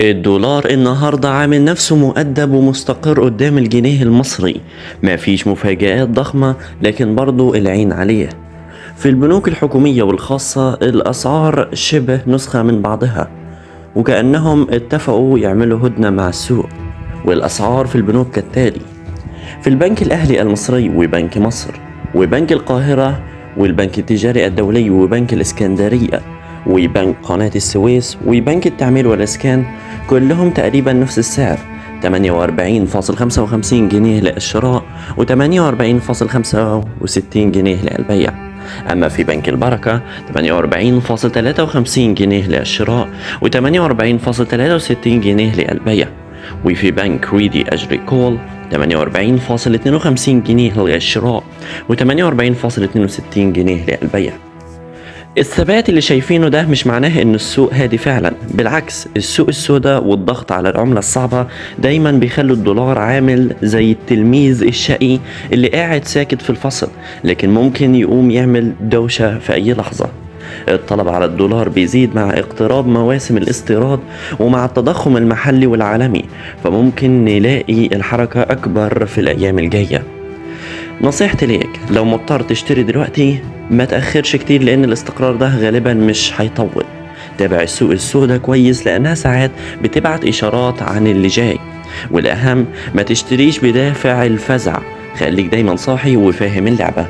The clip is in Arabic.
الدولار النهاردة عامل نفسه مؤدب ومستقر قدام الجنيه المصري. مفيش مفاجآت ضخمة، لكن برضو العين عليه. في البنوك الحكومية والخاصة الأسعار شبه نسخة من بعضها، وكأنهم اتفقوا يعملوا هدنة مع السوق. والأسعار في البنوك كالتالي: في البنك الأهلي المصري وبنك مصر وبنك القاهرة والبنك التجاري الدولي وبنك الإسكندرية وبنك قناة السويس وبنك التعمير والإسكان، كلهم تقريبا نفس السعر، 48.55 جنيه للشراء و48.65 جنيه للبيع. أما في بنك البركة 48.53 جنيه للشراء و48.63 جنيه للبيع. وفي بنك ريدي أجريكول 48.52 جنيه للشراء و48.62 جنيه للبيع. الثبات اللي شايفينه ده مش معناه ان السوق هادي فعلا، بالعكس السوق السوداء والضغط على العملة الصعبة دايما بيخلوا الدولار عامل زي التلميذ الشقي اللي قاعد ساكت في الفصل، لكن ممكن يقوم يعمل دوشة في اي لحظة. الطلب على الدولار بيزيد مع اقتراب مواسم الاستيراد ومع التضخم المحلي والعالمي، فممكن نلاقي الحركة اكبر في الايام الجاية. نصيحتي ليك، لو مضطر تشتري دلوقتي ما تأخرش كتير، لأن الاستقرار ده غالبا مش هيطول. تابع السوق السوداء كويس، لأنها ساعات بتبعت إشارات عن اللي جاي. والأهم ما تشتريش بدافع الفزع، خليك دايما صاحي وفاهم اللعبة.